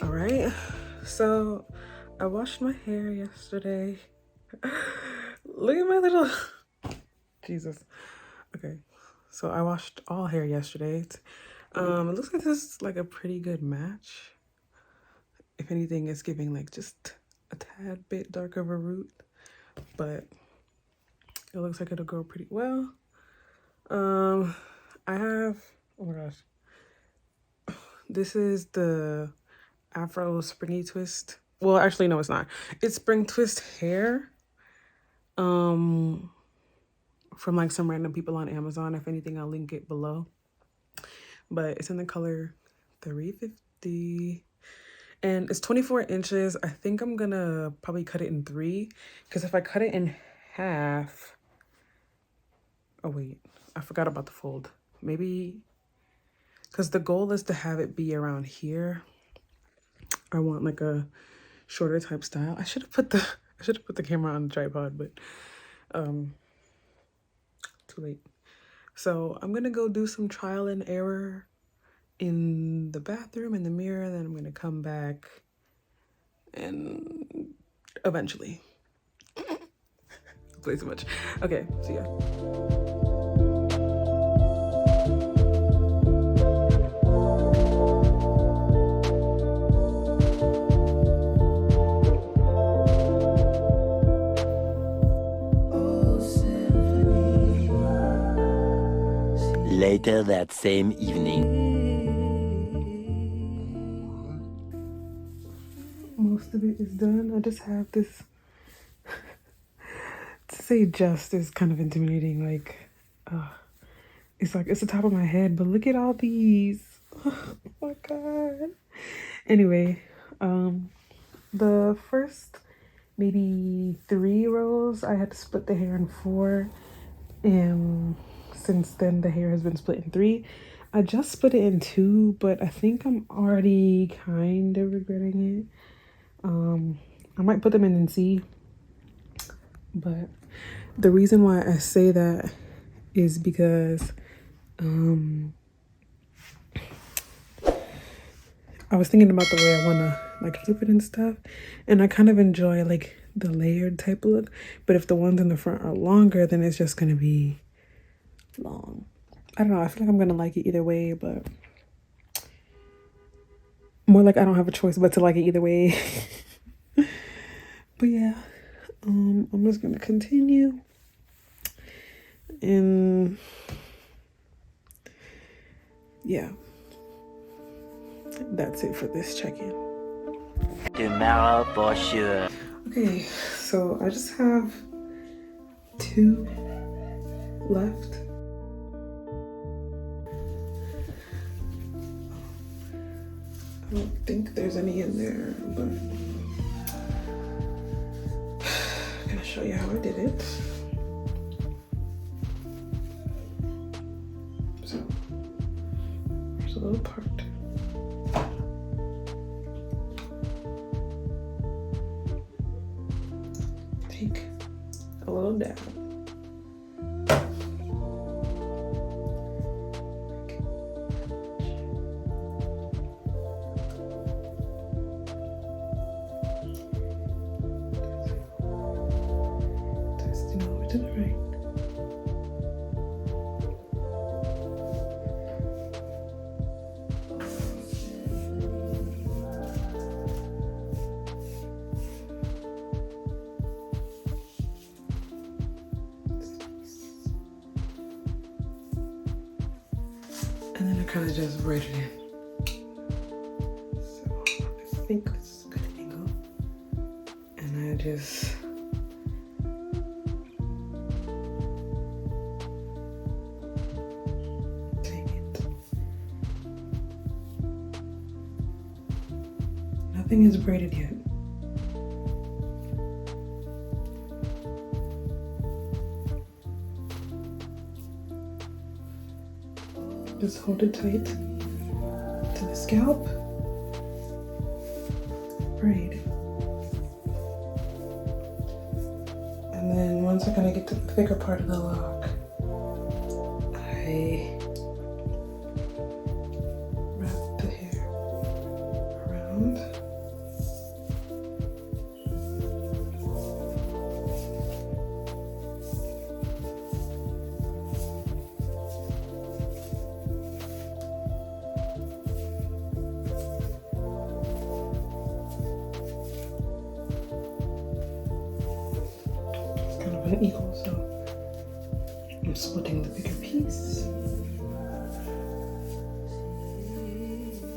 All right, so I washed my hair yesterday. Look at my little Jesus. Okay, so I washed all hair yesterday. It looks like this is like a pretty good match. If anything, it's giving like just a tad bit darker of a root, but it looks like it'll go pretty well. I have, oh my gosh, this is the Afro Springy Twist. Well, actually, no, it's not. It's Spring Twist hair. From like some random people on Amazon. If anything, I'll link it below. But it's in the color 350. And it's 24 inches. I think I'm gonna probably cut it in 3. Because if I cut it in half... Oh, wait. I forgot about the fold. Maybe... Because the goal is to have it be around here. I want like a shorter type style. I should have put the camera on the tripod, but too late. So I'm gonna go do some trial and error in the bathroom, in the mirror, then I'm gonna come back and eventually play too much. Okay, see ya. Later that same evening. Most of it is done. I just have this to say just is kind of intimidating. Like, it's the top of my head, but look at all these. Oh my god. Anyway, the first maybe 3 rows I had to split the hair in 4, and since then the hair has been split in 3. I just split it in 2, but I think I'm already kind of regretting it. I might put them in and see, but the reason why I say that is because I was thinking about the way I want to like flip it and stuff, and I kind of enjoy like the layered type look, but if the ones in the front are longer, then it's just gonna be long. I don't know, I feel like I'm gonna like it either way, but more like I don't have a choice but to like it either way. But yeah, I'm just gonna continue, and yeah, that's it for this check-in. Tomorrow for sure. Okay, so I just have 2 left. I don't think there's any in there, but I'm gonna show you how I did it. So here's a little part. Take a little dab. Testing over to the right. And then I kind of just braid it in. So I think this is a good angle. And I just take it. Nothing is braided yet. Just hold it tight to the scalp, braid. And then once I kind of get to the thicker part of the lock, I wrap the hair around. been equal, so I'm splitting the bigger piece.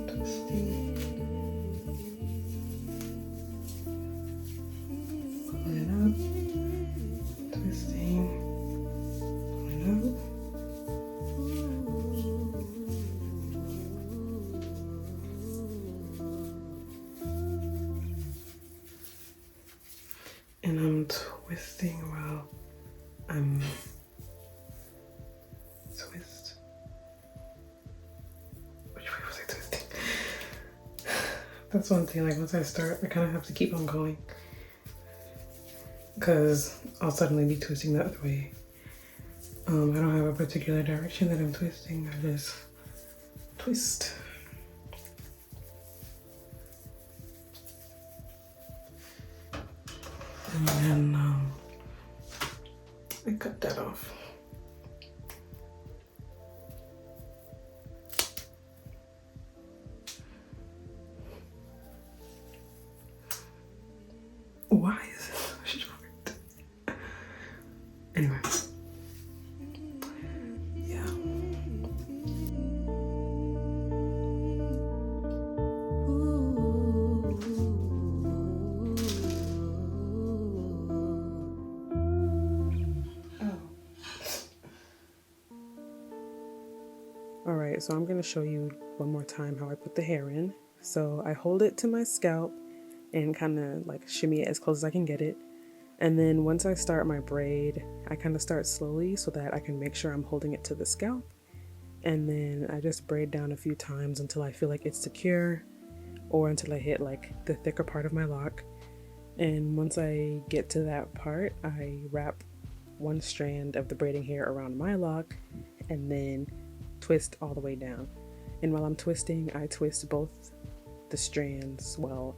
Twisting. Pulling it up. Twisting. Pulling it up. And I'm twisting while I'm Which way was I twisting? That's one thing, like once I start, I kind of have to keep on going because I'll suddenly be twisting the other way. I don't have a particular direction that I'm twisting, I just twist. And then I cut that off. Why is it so short? Anyway. Yeah. Alright, so I'm going to show you one more time how I put the hair in. So I hold it to my scalp and kind of like shimmy it as close as I can get it. And then once I start my braid, I kind of start slowly so that I can make sure I'm holding it to the scalp. And then I just braid down a few times until I feel like it's secure or until I hit like the thicker part of my lock. And once I get to that part, I wrap one strand of the braiding hair around my lock and then twist all the way down. And while I'm twisting, I twist both the strands while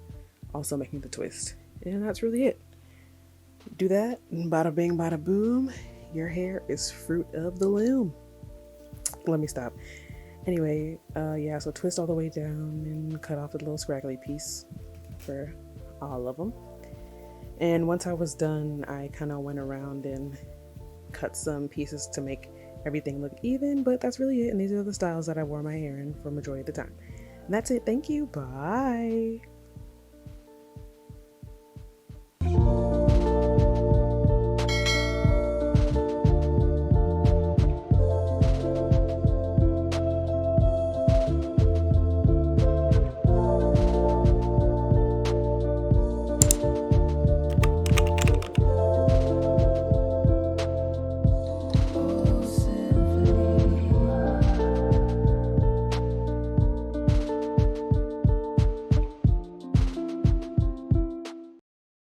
also making the twist. And that's really it. Do that, and bada bing, bada boom, your hair is fruit of the loom. Let me stop. Anyway, yeah, so twist all the way down and cut off the little scraggly piece for all of them. And once I was done, I kind of went around and cut some pieces to make everything look even, but that's really it. And these are the styles that I wore my hair in for majority of the time. And that's it. Thank you. Bye.